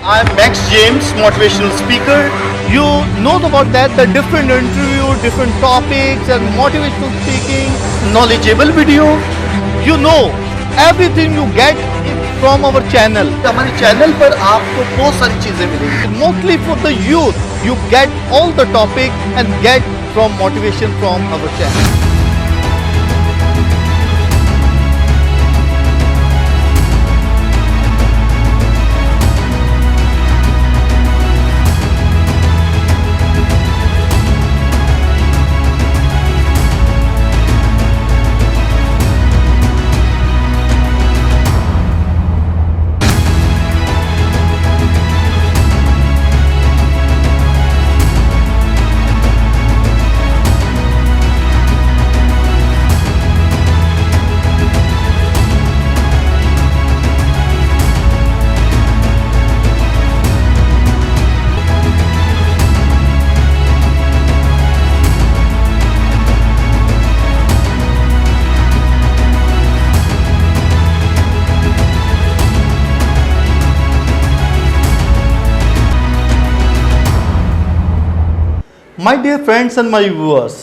I'm Max James, motivational speaker. You know about that, the different interview, different topics and motivational speaking, knowledgeable video. You know, everything you get from our channel. हमारे channel पर आपको बहुत सारी चीजें मिलेंगी. Mostly for the youth, you get all the topic and get from motivation from our channel. My dear friends and my viewers,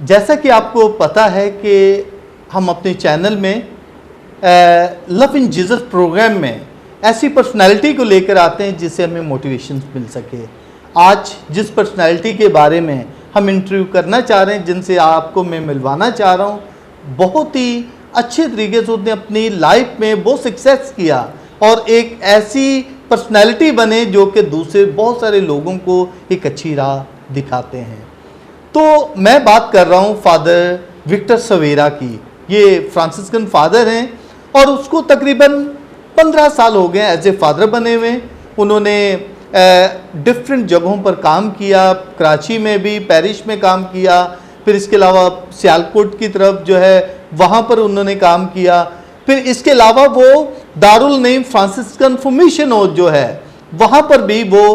जैसा कि आपको पता है कि हम अपने चैनल में लव इन जीसस प्रोग्राम में ऐसी पर्सनालिटी को लेकर आते हैं जिससे हमें मोटिवेशन मिल सके। आज जिस पर्सनालिटी के बारे में हम इंटरव्यू करना चाह रहे हैं, जिनसे आपको मैं मिलवाना चाह रहा हूँ, बहुत ही अच्छे तरीके से उसने अपनी लाइफ में बहुत सक्सेस किया और एक ऐसी पर्सनालिटी बने जो कि दूसरे बहुत सारे लोगों को एक अच्छी राह दिखाते हैं। तो मैं बात कर रहा हूँ फादर विक्टर सवेरा की। ये फ्रांसिस्कन फादर हैं और उसको तकरीबन 15 साल हो गए एज ए फादर बने हुए। उन्होंने डिफरेंट जगहों पर काम किया, कराची में भी, पेरिस में काम किया, फिर इसके अलावा सियालकोट की तरफ जो है वहाँ पर उन्होंने काम किया। फिर इसके अलावा वो Darul Naeem Franciscan formation house जो है वहाँ पर भी वो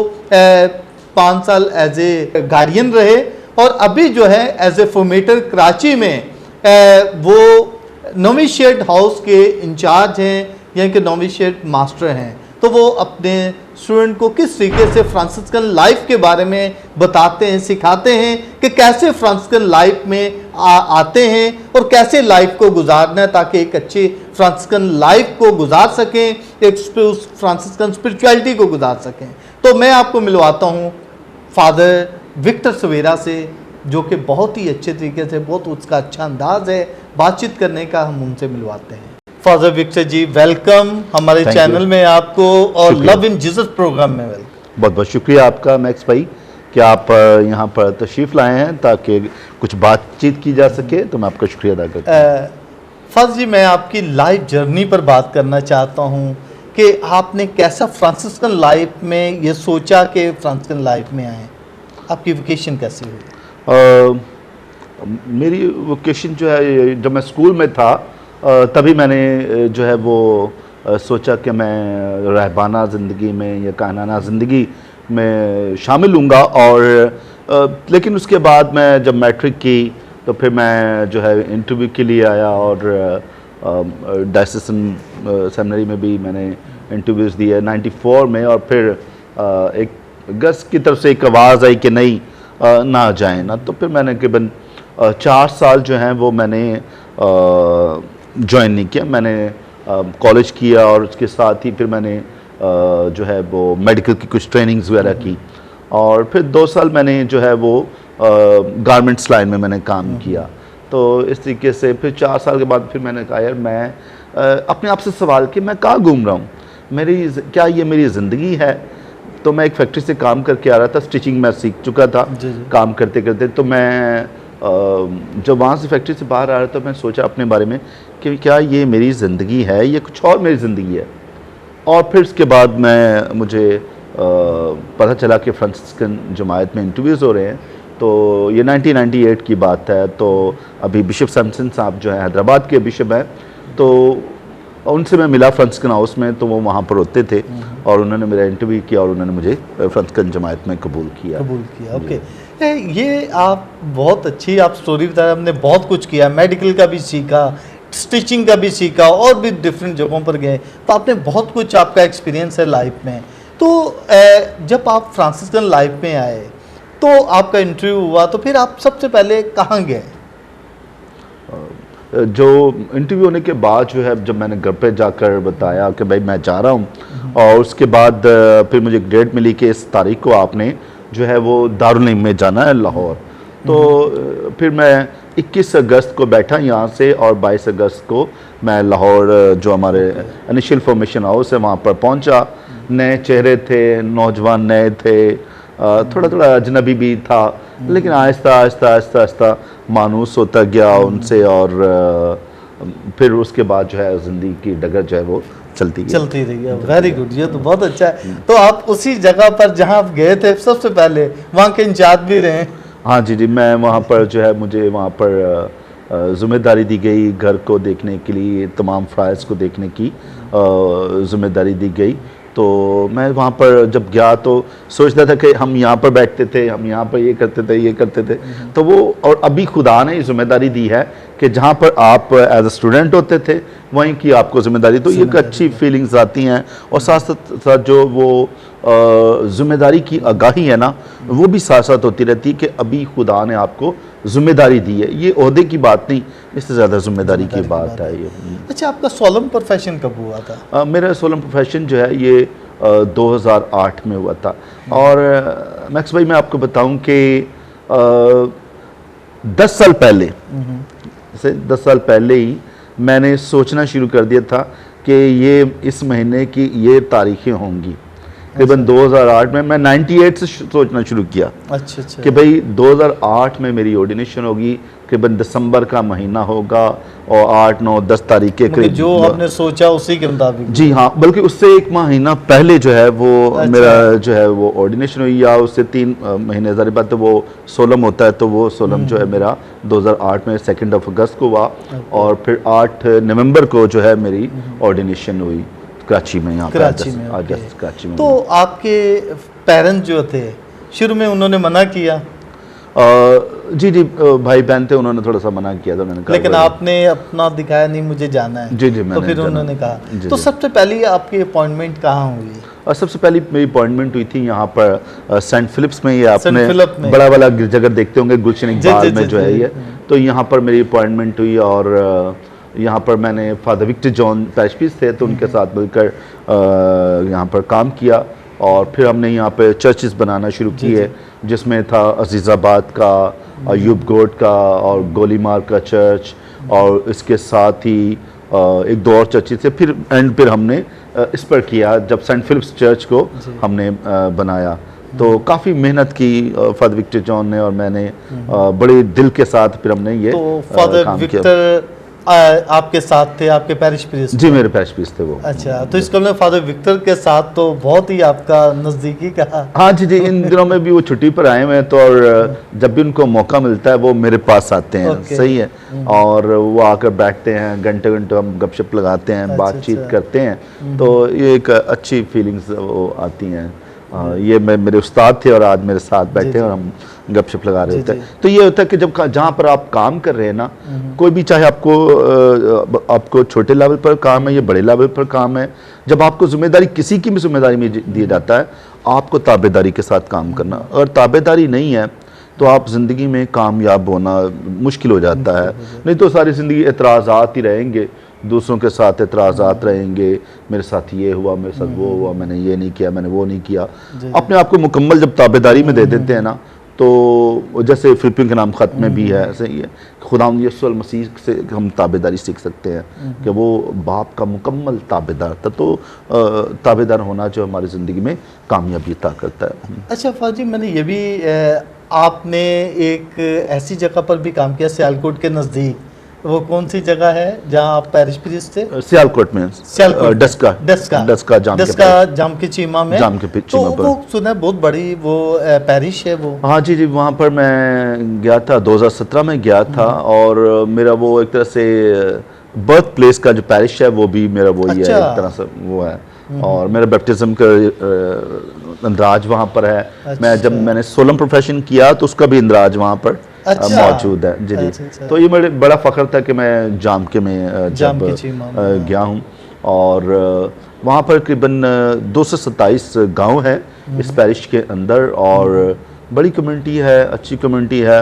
5 साल एज ए गार्डियन रहे और अभी जो है एज ए फॉर्मेटर कराची में वो नोविशिएट हाउस के इंचार्ज हैं, यानी कि नोविशिएट मास्टर हैं। तो वो अपने स्टूडेंट को किस तरीके से फ्रांसिस्कन लाइफ के बारे में बताते हैं, सिखाते हैं कि कैसे फ्रांसिस्कन लाइफ में आते हैं और कैसे लाइफ को गुजारना है ताकि एक अच्छे फ्रांसिस्कन लाइफ को गुजार सकें, एक फ्रांसिस्कन स्पिरिचुअलिटी को गुजार सकें। तो मैं आपको मिलवाता हूँ फादर विक्टर सवेरा से, जो कि बहुत ही अच्छे तरीके से, बहुत उसका अच्छा अंदाज है बातचीत करने का, हम उनसे मिलवाते हैं। फादर विक्टर जी, वेलकम हमारे चैनल में आपको और लव इन जीसस प्रोग्राम में वेलकम। बहुत बहुत शुक्रिया आपका मैक्स भाई कि आप यहाँ पर तशरीफ़ लाए हैं ताकि कुछ बातचीत की जा सके, तो मैं आपका शुक्रिया अदा करता हूँ। फादर जी, मैं आपकी लाइफ जर्नी पर बात करना चाहता हूँ कि आपने कैसा फ्रांसिस्कन लाइफ में ये सोचा कि फ्रांसिस्कन लाइफ में आए, आपकी वोकेशन कैसे हुई? मेरी वोकेशन जो है, जब मैं स्कूल में था तभी मैंने जो है वो सोचा कि मैं रहबाना ज़िंदगी में या कायनाना ज़िंदगी में शामिल लूँगा। और लेकिन उसके बाद मैं जब मैट्रिक की तो फिर मैं जो है इंटरव्यू के लिए आया और डायसेसन सेमिनरी में भी मैंने इंटरव्यूज़ दिए 94 में। और फिर एक गस की तरफ से एक आवाज़ आई कि नहीं ना जाएं ना, तो फिर मैंने करीबन 4 साल जो हैं वो मैंने ज्वाइन नहीं किया। मैंने कॉलेज किया और उसके साथ ही फिर मैंने जो है वो मेडिकल की कुछ ट्रेनिंग्स वगैरह की और फिर 2 साल मैंने जो है वो गारमेंट्स लाइन में मैंने काम किया। तो इस तरीके से फिर 4 साल के बाद फिर मैंने कहा यार मैं अपने आप से सवाल कि मैं कहाँ घूम रहा हूँ, क्या ये मेरी ज़िंदगी है? तो मैं एक फैक्ट्री से काम करके आ रहा था, स्टिचिंग मैं सीख चुका था काम करते करते। तो मैं जब वहाँ से फैक्ट्री से बाहर आ रहा था, मैं सोचा अपने बारे में कि क्या ये मेरी ज़िंदगी है, ये कुछ और मेरी ज़िंदगी है। और फिर उसके बाद मुझे पता चला कि फ्रांसिस्कन जमायत में इंटरव्यूज़ हो रहे हैं। तो ये 1998 की बात है। तो अभी बिशप सैमसन साहब जो है हैदराबाद के बिशप हैं, तो उनसे मैं मिला फ्रांसिस्कन हाउस में, तो वो वहाँ पर होते थे और उन्होंने मेरा इंटरव्यू किया और उन्होंने मुझे फ्रांसिस्कन जमायत में कबूल किया। ओके। ये आप बहुत अच्छी आप स्टोरी बता रहे हैं। हमने बहुत कुछ किया, मेडिकल का भी सीखा, स्टिचिंग का भी सीखा और भी डिफरेंट जगहों पर गए, तो आपने बहुत कुछ, आपका एक्सपीरियंस है लाइफ में। तो जब आप फ्रांसिस्कन लाइफ में आए तो आपका इंटरव्यू हुआ, तो फिर आप सबसे पहले कहाँ गए? जो इंटरव्यू होने के बाद जो है, जब मैंने घर पे जाकर बताया कि भाई मैं जा रहा हूँ, और उसके बाद फिर मुझे एक डेट मिली कि इस तारीख को आपने जो है वो दारुल इल्म में जाना है लाहौर। तो फिर मैं 21 अगस्त को बैठा यहाँ से, और 22 अगस्त को मैं लाहौर जो हमारे इनिशियल फॉर्मेशन हाउस है वहाँ पर पहुँचा। नए चेहरे थे, नौजवान नए थे, थोड़ा थोड़ा अजनबी भी था, लेकिन आहिस्ता आहिस्ता आहिस्ता आहिस्ता मानूस होता गया उनसे, और फिर उसके बाद जो है ज़िंदगी की डगर जो है वो चलती रही है। वेरी गुड, ये तो बहुत अच्छा है। तो आप उसी जगह पर जहाँ आप गए थे सबसे पहले, वहाँ के इंचार्ज भी रहे? हाँ जी जी, मैं वहाँ पर जो है, मुझे वहाँ पर ज़िम्मेदारी दी गई घर को देखने के लिए, तमाम फ़राइज़ को देखने की ज़िम्मेदारी दी गई। तो मैं वहाँ पर जब गया तो सोचता था कि हम यहाँ पर बैठते थे, हम यहाँ पर ये करते थे, तो वो, और अभी खुदा ने जिम्मेदारी दी है कि जहाँ पर आप एज अ स्टूडेंट होते थे वहीं की आपको जिम्मेदारी, तो ये एक अच्छी फीलिंग्स आती हैं। और साथ साथ जो वो जिम्मेदारी की आगाही है ना, वो भी साथ साथ होती रहती है कि अभी खुदा ने आपको जिम्मेदारी दी है। ये ओहदे की बात नहीं, इससे ज़्यादा जिम्मेदारी की बात है ये। अच्छा, आपका सोलम प्रोफेशन कब हुआ था? मेरा सोलम प्रोफेशन जो है ये 2008 में हुआ था। और मैक्स भाई मैं आपको बताऊं कि 10 साल पहले से 10 साल पहले ही मैंने सोचना शुरू कर दिया था कि ये इस महीने की ये तारीखें होंगी। तकरीबन 2008 में मैं 98 से सोचना शुरू किया। अच्छा। कि भाई 2008 में मेरी ऑर्डिनेशन होगी, तकरीबन दिसंबर का महीना होगा, और 8, 9, 10 तारीख के करीब जो आपने सोचा उसी के मुताबिक? जी हाँ, बल्कि उससे एक महीना पहले जो है वो मेरा जो है वो ऑर्डिनेशन हुई, या उससे 3 महीने ज़ाहिर बात है वो सोलम होता है, तो वो सोलम जो है मेरा 2008 में 2 अगस्त को हुआ, और फिर 8 नवंबर को जो है मेरी ऑर्डिनेशन हुई कराची में, यहाँ कराची में। कराची में। तो आपके पेरेंट्स जो थे शुरू में उन्होंने मना किया? जी जी, भाई बहन थे, उन्होंने थोड़ा सा मना किया था, मैंने कहा, लेकिन आपने अपना दिखाया नहीं मुझे जाना है। जी जी, तो फिर उन्होंने कहा। जी, तो सबसे पहली आपकी अपॉइंटमेंट कहाँ हुई? और सबसे पहली मेरी अपॉइंटमेंट हुई थी यहाँ पर सेंट फिलिप्स में। ये आपने बड़ा वाला गिरजाघर देखते होंगे गुलशन इकबाल में जो है ये, तो यहाँ पर मेरी अपॉइंटमेंट हुई, और यहाँ पर मैंने फादर विक्टर जॉन पैरिश थे, तो उनके साथ मिलकर यहाँ पर काम किया। और फिर हमने यहाँ पे चर्चेस बनाना शुरू किए, जिसमें था अजीज़ाबाद का, अयूब गोट का, और गोलीमार का चर्च, और इसके साथ ही एक दो और चर्चेस थे। फिर हमने इस पर किया जब सेंट फिलिप्स चर्च को हमने बनाया। तो काफ़ी मेहनत की फादर विक्टर जॉन ने और मैंने, बड़े दिल के साथ फिर हमने ये काम किया। आपके साथ थे, आपके पैरिश प्रीस्ट? जी, मेरे पैरिश प्रीस्ट थे वो। अच्छा, तो इसका मतलब फादर विक्टर के साथ तो बहुत ही आपका नज़दीकी का। हाँ जी जी, इन दिनों में भी वो छुट्टी पर आए हुए हैं, तो और जब भी उनको मौका मिलता है वो मेरे पास आते हैं। सही है। और वो आकर बैठते हैं, घंटे घंटे हम गपशप लगाते हैं, बातचीत करते हैं, तो ये एक अच्छी फीलिंग्स वो आती हैं। ये मेरे उस्ताद थे और आज मेरे साथ बैठे हैं और हम गपशप लगा रहे होते हैं। तो ये होता है कि जब जहाँ पर आप काम कर रहे हैं ना, कोई भी, चाहे आपको छोटे लेवल पर काम है या बड़े लेवल पर काम है, जब आपको जिम्मेदारी किसी की भी जिम्मेदारी में दिया जाता है, आपको ताबेदारी के साथ काम करना। अगर ताबेदारी नहीं है तो आप ज़िंदगी में कामयाब होना मुश्किल हो जाता है। नहीं तो सारी ज़िंदगी एतराज़ात ही रहेंगे, दूसरों के साथ एतराज़ात रहेंगे, मेरे साथ ये हुआ, मेरे साथ वो हुआ, मैंने ये नहीं किया, मैंने वो नहीं किया। अपने आप को मुकम्मल जब ताबेदारी में दे देते हैं ना, तो जैसे फिलिपियों के नाम ख़त में भी है, ऐसे ही है, खुदा यीशु मसीह से हम ताबेदारी सीख सकते हैं कि वो बाप का मुकम्मल ताबेदार था। तो ताबेदार होना जो हमारी ज़िंदगी में कामयाबी अता करता है। अच्छा फौजी, मैंने ये भी, आपने एक ऐसी जगह पर भी काम किया सियालकोट के नज़दीक, वो कौन सी जगह है जहाँ आप पैरिश प्रीस्ट थे? सियालकोट में, डस्का जाम के चीमा में। तो वो सुना है बहुत बड़ी वो पैरिश है वो। हाँ जी जी, वहाँ पर मैं गया था, 2017 में गया था, और मेरा वो एक तरह से बर्थ प्लेस का जो पैरिश है वो भी मेरा वही है, एक तरह से वो है। और मेरा बैप्टिज्म का इंदराज वहाँ पर है। मैं जब मैंने सोलम प्रोफेशन किया तो उसका भी इंदराज वहाँ पर मौजूद है। जी जी। तो ये मेरे बड़ा फ़ख्र था कि मैं जाम के में जब गया हूँ। और वहाँ पर करीबन 227 गांव हैं इस पैरिश के अंदर, और बड़ी कम्युनिटी है, अच्छी कम्युनिटी है।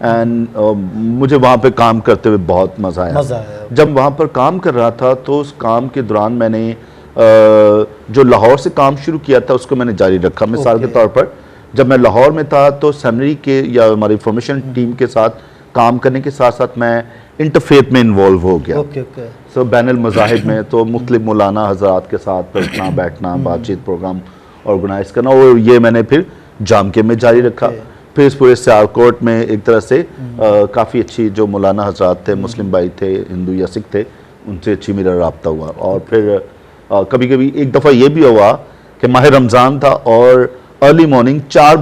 एंड मुझे वहाँ पे काम करते हुए बहुत मज़ा आया। जब वहाँ पर काम कर रहा था तो उस काम के दौरान मैंने जो लाहौर से काम शुरू किया था उसको मैंने जारी रखा। मिसाल के तौर पर जब मैं लाहौर में था तो सेमिनरी के या हमारी इंफॉर्मेशन टीम के साथ काम करने के साथ साथ मैं इंटरफेथ में इन्वॉल्व हो गया। सो बैनुल मज़ाहिब में तो मुख्तलिफ मौलाना हजरात के साथ उठना बैठना, बातचीत, प्रोग्राम ऑर्गेनाइज करना, और ये मैंने फिर जामके में जारी रखा। फिर इस पूरे सियालकोट में एक तरह से काफ़ी अच्छी जो मौलाना हजरात थे, मुस्लिम भाई थे, हिंदू या सिख थे, उनसे अच्छी मेरा रब्ता हुआ। और फिर कभी कभी एक दफ़ा ये भी हुआ कि माह रमज़ान था और अर्ली मॉर्निंग 4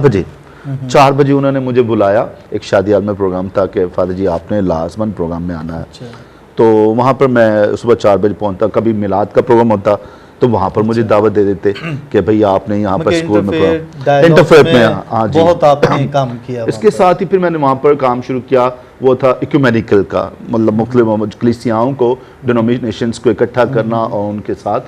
बजे उन्होंने मुझे बुलाया। एक शादी में प्रोग्राम था कि फादर जी आपने लाजमन प्रोग्राम में आना है। तो वहाँ पर मैं सुबह 4 बजे पहुँचता। कभी मिलाद का प्रोग्राम होता तो वहाँ पर मुझे दावत दे देते कि भाई आपने यहाँ पर स्कूल में इंटरफेथ में हाँ जी बहुत आपने काम किया। इसके साथ ही फिर मैंने वहाँ पर काम शुरू किया, वो था इक्यूमेनिकल का, मतलब मुख्तलिफ कलीसियाओं को, डिनोमिनेशंस को इकट्ठा करना और उनके साथ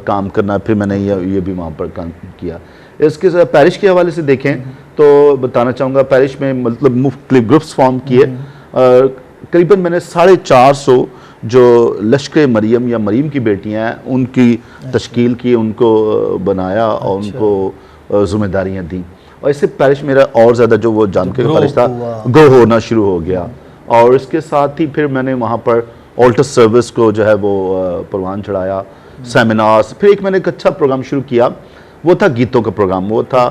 काम करना। फिर मैंने ये भी वहाँ पर काम किया। इसके साथ पैरिश के हवाले से देखें तो बताना चाहूँगा, पैरिश में मतलब मुख्तलिफ ग्रुप्स फॉर्म किए। करीबन मैंने 450 जो लश्कर मरियम या मरीम की बेटियां हैं उनकी तश्कील की, उनको बनाया और उनको जिम्मेदारियां दी। और इससे पैरिश मेरा और ज़्यादा जो वो जान के पैरिश था ग्रो होना शुरू हो गया। और इसके साथ ही फिर मैंने वहाँ पर ऑल्टर सर्विस को जो है वो परवान चढ़ाया, सेमिनार्स। फिर एक मैंने एक अच्छा प्रोग्राम शुरू किया, वो था गीतों का प्रोग्राम। वो था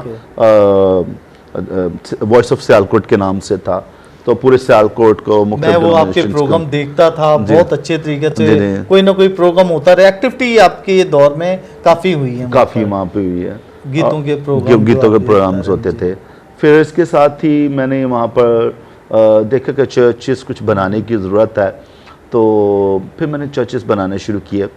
वॉइस ऑफ सियालकोट के नाम से था। तो पूरे सियालकोट को मैं वो आपके प्रोग्राम देखता था, बहुत अच्छे तरीके से कोई ना कोई प्रोग्राम होता रहा। एक्टिविटी आपके दौर में काफ़ी हुई है, काफ़ी वहाँ पे हुई है। गीतों के प्रोग्राम्स होते थे। फिर इसके साथ ही मैंने वहाँ पर देखा कि चर्चेस कुछ बनाने की ज़रूरत है, तो फिर मैंने चर्चेस बनाने शुरू किए।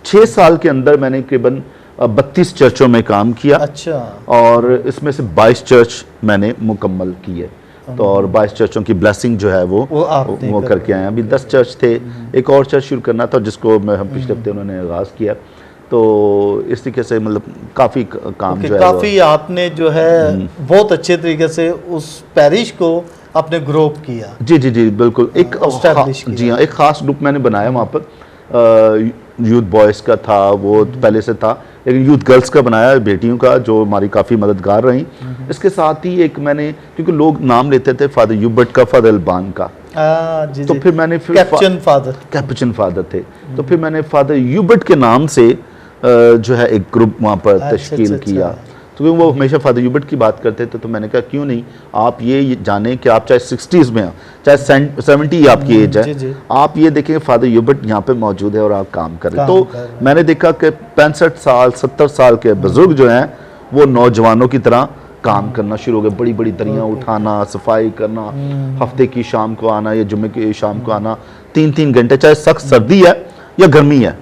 6 साल के अंदर मैंने करीबन 32 चर्चों में काम किया। अच्छा। और इसमें से 22 चर्च मैंने मुकम्मल किए। तो और 22 चर्चों की ब्लेसिंग जो है वो करके आए। अभी 10 चर्च थे, एक और चर्च शुरू करना था जिसको हम पिछले हफ्ते उन्होंने आगाज़ किया। तो इस तरीके से मतलब काफ़ी काम जो है काफ़ी आपने जो है बहुत अच्छे तरीके से उस पैरिश को आपने ग्रो किया। जी बिल्कुल। एक जी हाँ, एक ख़ास ग्रुप मैंने बनाया वहाँ पर। यूथ बॉयज़ का था वो पहले से था, लेकिन यूथ गर्ल्स का बनाया, बेटियों का, जो हमारी काफ़ी मददगार रही। इसके साथ ही एक मैंने, क्योंकि लोग नाम लेते थे फादर यूबर्ट का, फादर अल्बान का, तो फिर मैंने कैपुचिन फादर थे, तो फिर मैंने फादर यूबर्ट के नाम से जो है एक ग्रुप वहाँ पर तश्कील किया। तो क्योंकि वो हमेशा फादर यूबर्ट की बात करते थे, तो मैंने कहा क्यों नहीं आप ये जाने कि आप चाहे 60s में हो, चाहे 70 आपकी एज है, आप ये देखें फादर यूबर्ट यहाँ पे मौजूद है और आप काम कर रहे हैं। तो मैंने देखा कि 65 साल 70 साल के बुजुर्ग जो हैं वो नौजवानों की तरह काम करना शुरू हो गए। बड़ी बड़ी दरियाँ उठाना, सफाई करना, हफ्ते की शाम को आना या जुम्मे की शाम को आना, 3-3 घंटे, चाहे सख्त सर्दी है या गर्मी है,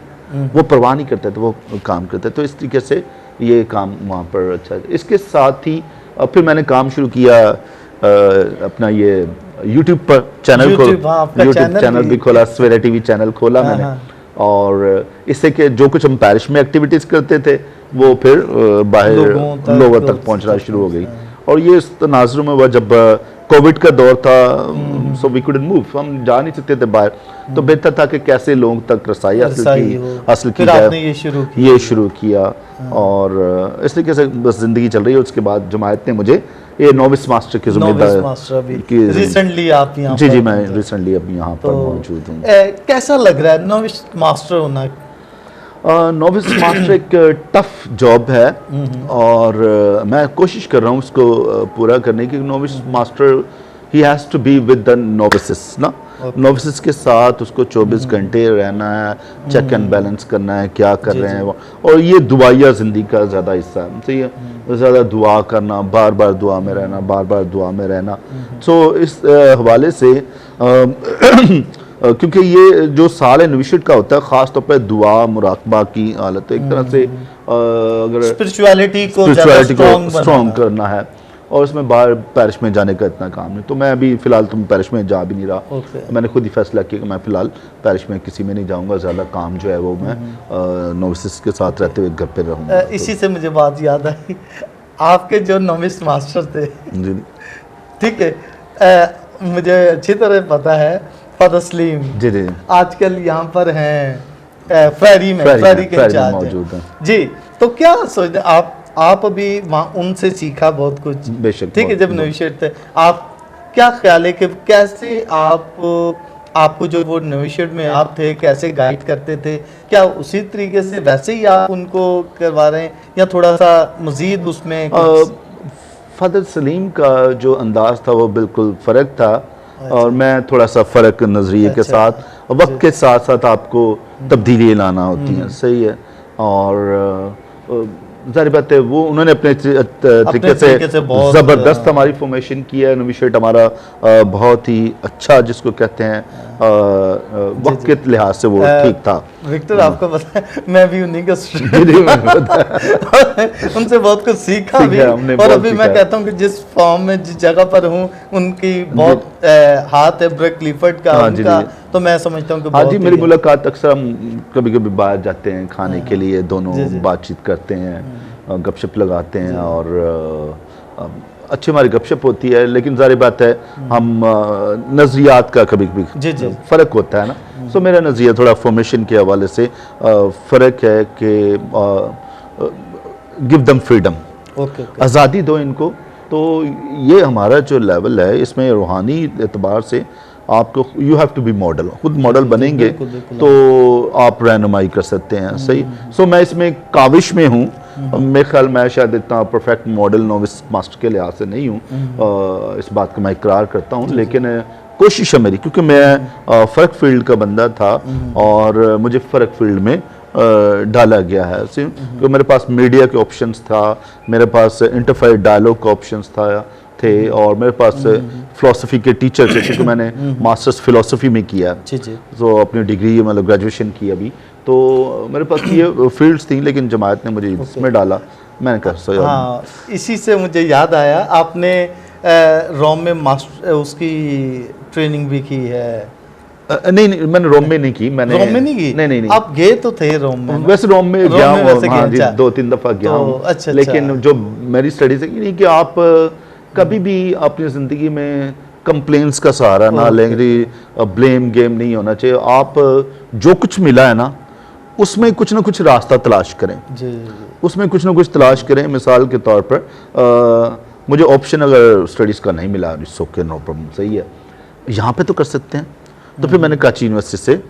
वो परवाह नहीं करते थे, वो काम करते। तो इस तरीके से ये काम वहाँ पर अच्छा है। इसके साथ ही फिर मैंने काम शुरू किया अपना ये यूट्यूब पर चैनल भी खोला, सवेरा टीवी चैनल खोला मैंने। और इससे कि जो कुछ हम पैरिश में एक्टिविटीज़ करते थे वो फिर बाहर लोगों तक पहुँचना शुरू हो गई। और ये इस तनाज़ुर में हुआ जब कोविड का दौर था, सो वी कुडंट मूव, हम जा नहीं सकते थे बाहर, तो बेहतर था कि कैसे लोगों तक रसाई हासिल की जाए, ये शुरू किया। और इस तरीके से बस ज़िंदगी चल रही है। उसके बाद जमायत ने मुझे ये नोविस मास्टर की जिम्मेदारी रिसेंटली आप यहाँ जी मैं रिसेंटली अब यहाँ पर मौजूद हूँ। कैसा लग रहा है नोविस मास्टर होना? नोविस मास्टर एक टफ जॉब है और मैं कोशिश कर रहा हूँ उसको पूरा करने की। Novice master he has to be with the novices ना, नोविसेस के साथ उसको 24 घंटे रहना है, चेक एंड बैलेंस करना है क्या कर रहे हैं। और ये दुआया ज़िंदगी का ज़्यादा हिस्सा है, सही है, ज़्यादा दुआ करना, बार बार दुआ में रहना, बार बार दुआ में रहना। सो इस हवाले से क्योंकि ये जो साल नविशट का होता है ख़ास तौर पर दुआ मुराकबा की हालत, एक तरह से अगर स्पिरिचुअलिटी को स्ट्रॉन्ग करना है। और उसमें बाहर पेरिस में जाने का इतना काम नहीं, तो मैं अभी फ़िलहाल तो पेरिस में जा भी नहीं रहा। मैंने खुद ही फैसला किया कि मैं फ़िलहाल पेरिस में किसी में नहीं जाऊँगा, ज़्यादा काम जो है वो मैं नोविसेस के साथ रहते हुए घर पे रहूँगा। इसी से मुझे बात याद आई, आपके जो नोविस मास्टर थे, जी ठीक है, मुझे अच्छी तरह पता है, फादर सलीम जी जी आजकल यहाँ पर हैं फेरी के इंचार्ज मौजूद हैं जी। तो क्या सोचते आप अभी वहाँ उनसे सीखा बहुत कुछ, बेशक, ठीक है, जब नोविशिएट थे आप, क्या ख्याल है कि कैसे आपको जो वो नोविशिएट में आप थे कैसे गाइड करते थे, क्या उसी तरीके से वैसे ही आप उनको करवा रहे हैं या थोड़ा सा मजीद उसमें फादर सलीम का जो अंदाज था वो बिल्कुल फ़र्क था, और मैं थोड़ा सा फ़र्क नज़रिए के साथ, वक्त के साथ साथ आपको तब्दीली लाना होती हैं, सही है। और ज़ाहिर बात है वो उन्होंने अपने तरीके से ज़बरदस्त हमारी फॉर्मेशन की है। नोविशिएट हमारा बहुत ही अच्छा, जिसको कहते हैं वक्त के लिहाज से वो ठीक था। विक्टर, आपको पता है मैं भी उन्हीं का उनसे बहुत कुछ सीखा भी, और अभी मैं कहता हूँ कि जिस फॉर्म में जिस जगह पर हूँ उनकी बहुत हाथ है ब्रेक क्लिफर्ड का उनका, तो मैं समझता हूँ कि हाँ जी, मेरी मुलाकात अक्सर हम कभी कभी बाहर जाते हैं खाने के लिए, दोनों बातचीत करते हैं, गपशप लगाते हैं, और अच्छी हमारी गपशप होती है। लेकिन ज़ाहिर बात है हम नज़रियात का कभी कभी फ़र्क होता है ना, सो मेरा नज़रिया थोड़ा फॉर्मेशन के हवाले से फ़र्क है कि गिव दम फ्रीडम, आज़ादी दो इनको। तो ये हमारा जो लेवल है इसमें रूहानी एतबार से आपको you have to be model, खुद मॉडल बनेंगे तो आप रहनुमाई कर सकते हैं, सही। सो मैं इसमें काविश में हूँ, मेरे ख्याल मैं शायद इतना परफेक्ट मॉडल नोविस मास्टर के लिहाज से नहीं हूँ, इस बात का मैं इकरार करता हूँ, लेकिन कोशिश है मेरी, क्योंकि मैं फ़र्क फील्ड का बंदा था और मुझे फ़र्क फील्ड में डाला गया है, क्योंकि मेरे पास मीडिया के ऑप्शंस था, मेरे पास इंटरफेयर डायलॉग का ऑप्शंस थे, और मेरे पास फ़िलासफ़ी के टीचर थे, क्योंकि मैंने मास्टर्स फ़िलासफ़ी में किया, तो अपनी डिग्री मतलब ग्रेजुएशन की अभी, तो मेरे पास ये फील्ड्स थी, लेकिन जमायत ने मुझे इसमें डाला, मैंने कहा हाँ। इसी से मुझे याद आया, आपने रोम में मास्टर उसकी ट्रेनिंग भी की है? नहीं मैंने रोम में नहीं की, मैंने रोम में नहीं की? नहीं आप गए तो थे रोम में? वैसे रोम में गया हूँ, हाँ जी, 2-3 दफ़ा गया हूँ, अच्छा, लेकिन जो मेरी स्टडीज है नहीं कि आप कभी भी अपनी ज़िंदगी में कंप्लेंट्स का सहारा ना लें, ब्लेम गेम नहीं होना चाहिए। आप जो कुछ मिला है ना उसमें कुछ ना कुछ रास्ता तलाश करें, उसमें कुछ ना कुछ तलाश करें। मिसाल के तौर पर मुझे ऑप्शन अगर स्टडीज़ का नहीं मिला, इट्स ओके, नो प्रॉब्लम, सही है, यहाँ पे तो कर सकते हैं, तो फिर मैंने कराची यूनिवर्सिटी से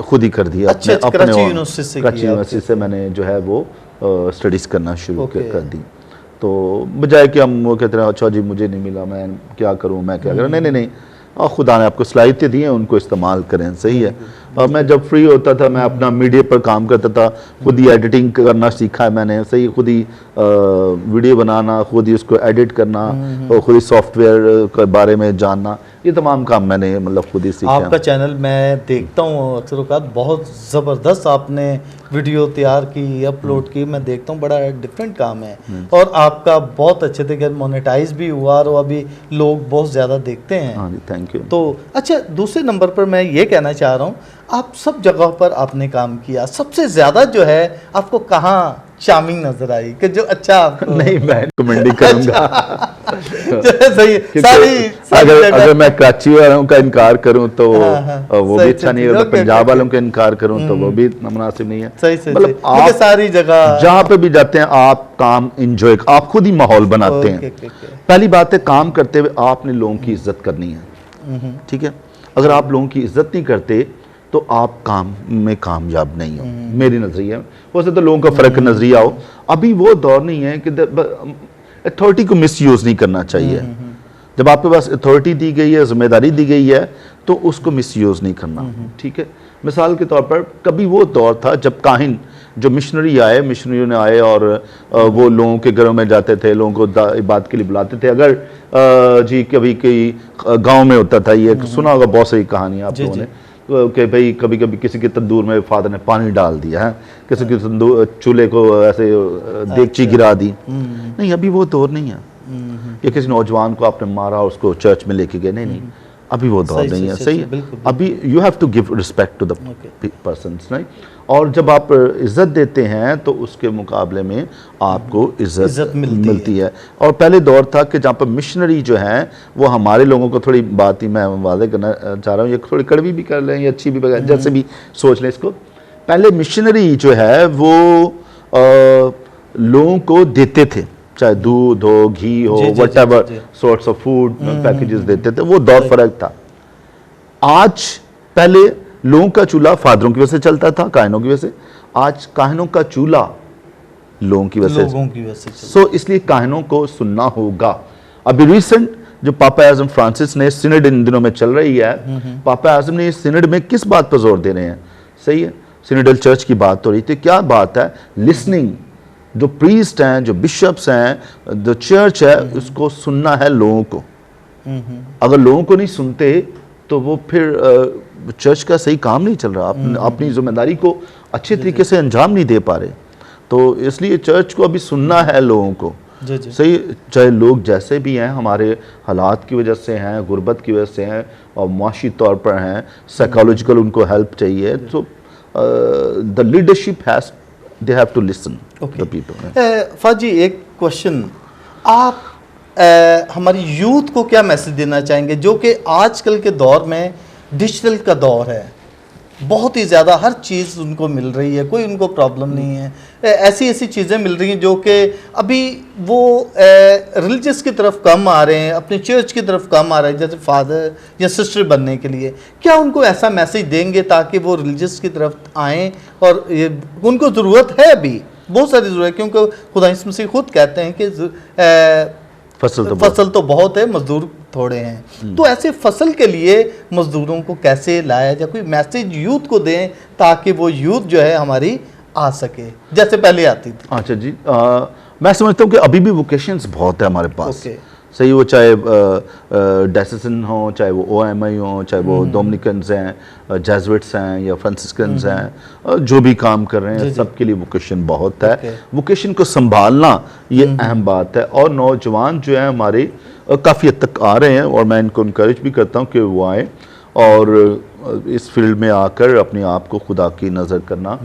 खुद ही कर दिया। कराची यूनिवर्सिटी से मैंने जो है वो स्टडीज़ करना शुरू कर दी। तो बजाय कि हम वो कहते हैं अच्छा जी मुझे नहीं मिला, मैं क्या करूं, मैं क्या करूं, नहीं, और खुदा ने आपको सलाहियतें दी हैं, उनको इस्तेमाल करें, सही है। और मैं जब फ्री होता था मैं अपना मीडिया पर काम करता था, खुद ही एडिटिंग करना सीखा है मैंने, सही, खुद ही वीडियो बनाना, खुद ही उसको एडिट करना, और खुद ही सॉफ्टवेयर के बारे में जानना, ये तमाम काम मैंने मतलब खुद ही सीखा। आपका चैनल मैं देखता हूँ अक्सर औक़ात, बहुत ज़बरदस्त आपने वीडियो तैयार की, अपलोड की, मैं देखता हूँ, बड़ा डिफरेंट काम है, और आपका बहुत अच्छे तरीके मोनेटाइज भी हुआ, और अभी लोग बहुत ज़्यादा देखते हैं। हाँ जी, थैंक यू। तो अच्छा, दूसरे नंबर पर मैं ये कहना चाह रहा हूँ, आप सब जगह पर आपने काम किया, सबसे ज़्यादा जो है आपको कहाँ चार्मिंग नजर आई कि जो अच्छा आपको? नहीं, मैं कमेंट करूंगा। सही अगर मैं कराची वालों का इनकार करूं तो वो भी अच्छा नहीं है, अगर पंजाब वालों का इनकार करूं तो वो भी मुनासिब नहीं है। मतलब आप सारी जगह जहाँ पे भी जाते हैं आप काम इंजॉय, आप खुद ही माहौल बनाते हैं। पहली बात है, काम करते हुए आपने लोगों की इज्जत करनी है, ठीक है। अगर आप लोगों की इज्जत नहीं करते तो आप काम में कामयाब नहीं हो, मेरी नज़रिया। हो सकता है लोगों का फ़र्क नज़रिया हो। अभी वो दौर नहीं है कि अथॉरिटी को मिसयूज़ नहीं करना चाहिए। जब आपके पास अथॉरिटी दी गई है, जिम्मेदारी दी गई है, तो उसको मिसयूज़ नहीं करना, ठीक है। मिसाल के तौर पर कभी वो दौर था जब काहिन जो मिशनरियों ने आए और वो लोगों के घरों में जाते थे, लोगों को इबादत के लिए बुलाते थे। अगर जी कभी कोई गाँव में होता था, ये सुना होगा बहुत सारी कहानी आप लोगों ने, कि भाई कभी कभी किसी के तंदूर में फादर ने पानी डाल दिया है, किसी के तंदूर चूल्हे को ऐसे देगची गिरा दी। नहीं, अभी वो दौर नहीं है, या किसी नौजवान को आपने मारा उसको चर्च में लेके गए, नहीं, अभी वो दौर नहीं है। सही है, अभी you have to give respect to the persons, right. और जब आप इज्जत देते हैं तो उसके मुकाबले में आपको इज्जत मिलती है। और पहले दौर था कि जहाँ पर मिशनरी जो हैं वो हमारे लोगों को, थोड़ी बात ही मैं वादे करना चाह रहा हूँ, ये थोड़ी कड़वी भी कर लें या अच्छी भी, जैसे भी सोच लें इसको, पहले मिशनरी जो है वो लोगों को देते थे, चाहे दूध हो, घी हो, whatever sorts of food packages देते थे, वो दौर फर्क था। आज पहले लोगों का चूल्हा फादरों की वजह से चलता था, काहिनों की वजह से, आज काहिनों का चूल्हा लोगों की वजह से। सो इसलिए काहिनों को सुनना होगा। अभी रिसेंट जो पापा आज़म फ्रांसिस ने सिनड इन दिनों में चल रही है, पापा आज़म ने इस सिनड में किस बात पर जोर दे रहे हैं? सही है, सिनडल चर्च की बात हो रही थी, क्या बात है? लिसनिंग। जो प्रीस्ट हैं, जो बिशप्स हैं, जो चर्च है, उसको सुनना है लोगों को। अगर लोगों को नहीं सुनते तो वो फिर चर्च का सही काम नहीं चल रहा, अपनी जिम्मेदारी को अच्छे तरीके से अंजाम नहीं दे पा रहे। तो इसलिए चर्च को अभी सुनना है लोगों को। सही, चाहे लोग जैसे भी हैं, हमारे हालात की वजह से हैं, गुर्बत की वजह से हैं, और माशी तौर पर हैं, साइकोलॉजिकल उनको हेल्प चाहिए, तो the leadership has, they have to listen to people. फाजी, एक क्वेश्चन, आप हमारी यूथ को क्या मैसेज देना चाहेंगे, जो कि आजकल के दौर में डिजिटल का दौर है, बहुत ही ज़्यादा हर चीज़ उनको मिल रही है, कोई उनको प्रॉब्लम नहीं है, ऐसी ऐसी चीज़ें मिल रही हैं जो कि अभी वो रिलीजियस की तरफ कम आ रहे हैं, अपने चर्च की तरफ कम आ रहे हैं, जैसे फादर या सिस्टर बनने के लिए। क्या उनको ऐसा मैसेज देंगे ताकि वो रिलीजियस की तरफ आएँ? और ये उनको ज़रूरत है, अभी बहुत सारी ज़रूरत है, क्योंकि खुदा यीशु मसीह खुद कहते हैं कि फसल तो बहुत है, मजदूर थोड़े हैं। तो ऐसे फसल के लिए मजदूरों को कैसे लाया जाए? कोई मैसेज यूथ को दें ताकि वो यूथ जो है हमारी आ सके जैसे पहले आती थी। अच्छा जी, मैं समझता हूँ कि अभी भी वोकेशंस बहुत है हमारे पास। सही, वो चाहे डायसेसन हो, चाहे वो OMI हो, चाहे वो डोमिनिकन्स हैं, जेजुइट्स हैं या फ्रांसिस्कन्स हैं, जो भी काम कर रहे हैं, सबके लिए वोकेशन बहुत है। वोकेशन को संभालना ये अहम बात है। और नौजवान जो है हमारे काफ़ी हद तक आ रहे हैं, और मैं इनको इनकरेज भी करता हूँ कि वो आए और इस फील्ड में आकर अपने आप को खुदा की नज़र करना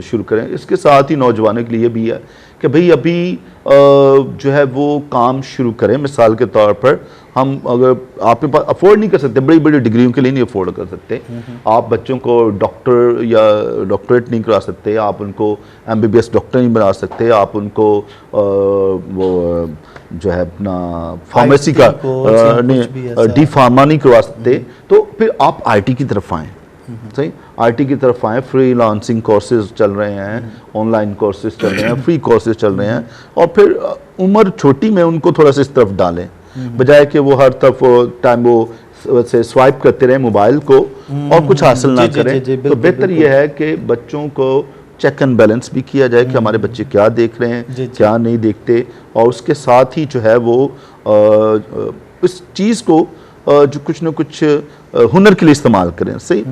शुरू करें। इसके साथ ही नौजवानों के लिए भी है कि भाई अभी जो है वो काम शुरू करें। मिसाल के तौर पर हम, अगर आपके पास अफोर्ड नहीं कर सकते, बड़ी बड़ी डिग्रियों के लिए नहीं अफोर्ड कर सकते, आप बच्चों को डॉक्टर या डॉक्टरेट नहीं करा सकते, आप उनको MBBS डॉक्टर नहीं बना सकते, आप उनको वो जो है अपना फार्मेसी का डी फार्मा नहीं करवा सकते, तो फिर आप IT की तरफ आएँ। सही, IT की तरफ आएँ। फ्रीलांसिंग कोर्सेज चल रहे हैं, ऑनलाइन कोर्सेज चल रहे हैं, फ्री कोर्सेज चल रहे हैं, और फिर उम्र छोटी में उनको थोड़ा सा इस तरफ डालें, बजाय कि वो हर तरफ टाइम वो से स्वाइप करते रहे मोबाइल को और कुछ हासिल ना करें। तो बेहतर यह है कि बच्चों को चेक एंड बैलेंस भी किया जाए कि हमारे बच्चे क्या देख रहे हैं, क्या नहीं देखते, और उसके साथ ही जो है वो इस चीज़ को जो कुछ ना कुछ हुनर के लिए इस्तेमाल करें। सही,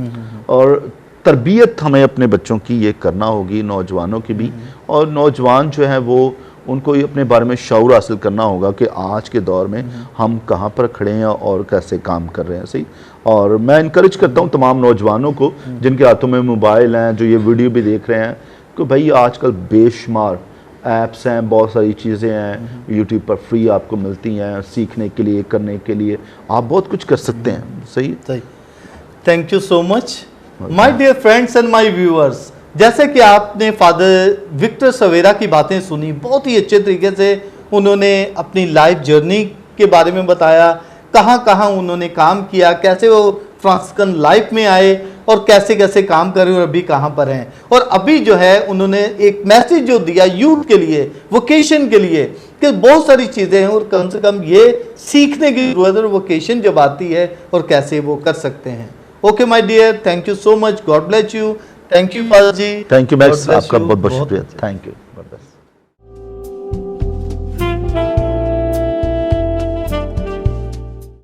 और तरबियत हमें अपने बच्चों की ये करना होगी, नौजवानों की भी। और नौजवान जो है वो, उनको ये अपने बारे में शऊर हासिल करना होगा कि आज के दौर में हम कहाँ पर खड़े हैं और कैसे काम कर रहे हैं। सही, और मैं इनकरेज करता हूँ तमाम नौजवानों को जिनके हाथों में मोबाइल हैं, जो ये वीडियो भी देख रहे हैं, कि भाई आजकल बेशुमार ऐप्स हैं, बहुत सारी चीज़ें हैं यूट्यूब पर फ्री आपको मिलती हैं सीखने के लिए, करने के लिए, आप बहुत कुछ कर सकते हैं। सही, thank you so much my dear friends and my viewers. जैसे कि आपने फादर विक्टर सवेरा की बातें सुनी, बहुत ही अच्छे तरीके से उन्होंने अपनी लाइफ जर्नी के बारे में बताया, कहाँ कहाँ उन्होंने काम किया, कैसे वो फ्रांसिस्कन लाइफ में आए और कैसे कैसे काम कर रहे हैं और अभी कहाँ पर हैं। और अभी जो है उन्होंने एक मैसेज जो दिया यूथ के लिए, वोकेशन के लिए, कि बहुत सारी चीज़ें हैं और कम से कम ये सीखने की जरूरत है, वोकेशन जब आती है और कैसे वो कर सकते हैं। Okay my dear, thank you so much, god bless you. Thank you father ji. Thank you Max, आपका बहुत बहुत शुक्रिया। Thank you.